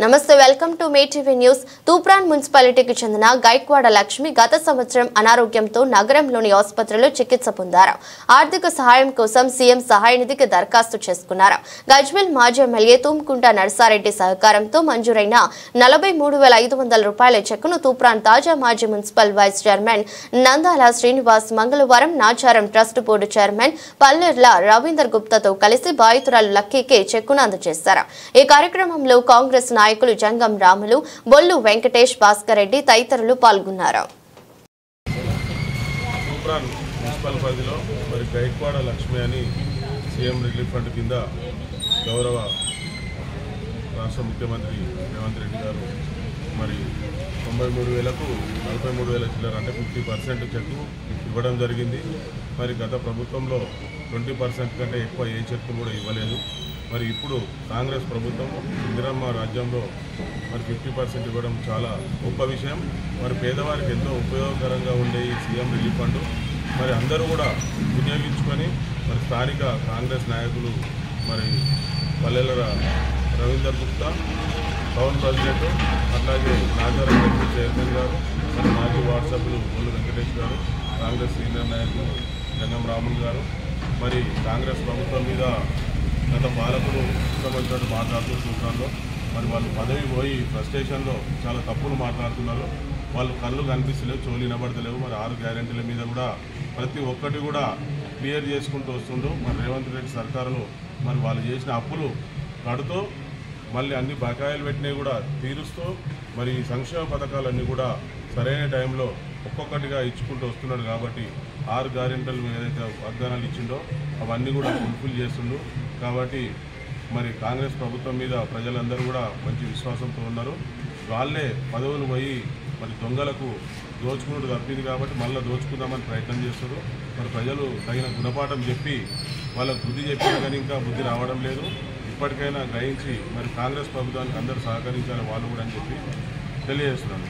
నమస్తే welcome to May TV news. Toopran మున్సిపాలిటీకి చెందిన గైక్వాడ లక్ష్మి గత సంవత్సరం అనారోగ్యంతో నగరంలోని ఆసుపత్రిలో చికిత్స పొందారు. ఆర్థిక సహాయం కోసం సీఎం సహాయ నిధికి దరఖాస్తు చేసుకున్నారు. గజ్వేల్ మాజీ ఎమ్మెల్యే తుమ్కుంట నర్సారెడ్డి సహకారంతో మంజూరైన 43,500 రూపాయల చెక్కును తూప్రాన్ తాజా మాజీ municipal vice chairman Nandala Srinivas మంగళవారం Nacharam trust board chairman Pallerla Ravinder గుప్తాతో కలిసి బాధితురాలు లక్కీకి చెక్కును అందజేశారు. ఈ కార్యక్రమంలో కాంగ్రెస్ నాయకులు జంగం రాములు, బొల్లు వెంకటేష్, భాస్కర్ రెడ్డి తదితరులు పాల్గొన్నారు. తూప్రాన్ మున్సిపల్ పరిధిలో మరి గైక్వాడ లక్ష్మి అని సీఎం రిలీఫ్ ఫండ్ కింద గౌరవ రాష్ట్ర ముఖ్యమంత్రి రేవంత్ రెడ్డి గారు మరి 93,000కు 43,000 చిల్లర అంటే 50% చెక్కు ఇవ్వడం జరిగింది. మరి గత ప్రభుత్వంలో 20% కంటే ఎక్కువ ఏ చెక్కు కూడా ఇవ్వలేదు. మరి ఇప్పుడు కాంగ్రెస్ ప్రభుత్వం ఇందిరమ్మ రాజ్యంలో మరి 50% ఇవ్వడం చాలా గొప్ప విషయం. మరి పేదవారికి ఎంతో ఉపయోగకరంగా ఉండే ఈ సీఎం రిలీఫ్ ఫండ్ మరి అందరూ కూడా వినియోగించుకొని మరి స్థానిక కాంగ్రెస్ నాయకులు మరి పల్లెల రవీందర్ గుప్తా టౌన్ ప్రెసిడెంట్, అట్లాగే నాచారం డిప్యూటీ చైర్మన్ గారు, మరి మాజీ వార్డు సభ్యులు బొల్లు వెంకటేష్ గారు, కాంగ్రెస్ సీనియర్ నాయకులు జంగం రాములు గారు మరి కాంగ్రెస్ ప్రభుత్వం మీద గత పాలకులు ఇష్టపడినట్టు మాట్లాడుతూ సూత్రాల్లో మరి వాళ్ళు పదవి పోయి ఫ్రస్ట్రేషన్లో చాలా తప్పులు మాట్లాడుతున్నారు. వాళ్ళు కళ్ళు కనిపిస్తలేవు, చోలు వినబడతలేవు. మరి 6 గ్యారెంటీల మీద కూడా ప్రతి ఒక్కటి కూడా క్లియర్ చేసుకుంటూ వస్తుండ్రు. మరి రేవంత్ రెడ్డి సర్కారులో మరి వాళ్ళు చేసిన అప్పులు కడుతూ మళ్ళీ అన్ని బకాయిలు పెట్టినవి కూడా తీరుస్తూ మరి సంక్షేమ పథకాలన్నీ కూడా సరైన టైంలో ఒక్కొక్కటిగా ఇచ్చుకుంటూ వస్తున్నాడు. కాబట్టి 6 గ్యారెంటీలు ఏదైతే వాగ్దానాలు ఇచ్చిండో అవన్నీ కూడా ఫుల్ఫిల్ చేస్తుండ్రు. కాబట్టి మరి కాంగ్రెస్ ప్రభుత్వం మీద ప్రజలందరూ కూడా మంచి విశ్వాసంతో ఉన్నారు. వాళ్ళే పదవులు పోయి మరి దొంగలకు దోచుకున్నట్టు తప్పింది కాబట్టి మళ్ళీ దోచుకుందామని ప్రయత్నం చేస్తారు. మరి ప్రజలు తగిన గుణపాఠం చెప్పి వాళ్ళకు బుద్ధి చెప్పినా కానీ ఇంకా బుద్ధి రావడం లేదు. ఇప్పటికైనా గ్రహించి మరి కాంగ్రెస్ ప్రభుత్వానికి అందరూ సహకరించాలి వాళ్ళు కూడా అని చెప్పి తెలియజేస్తున్నాను.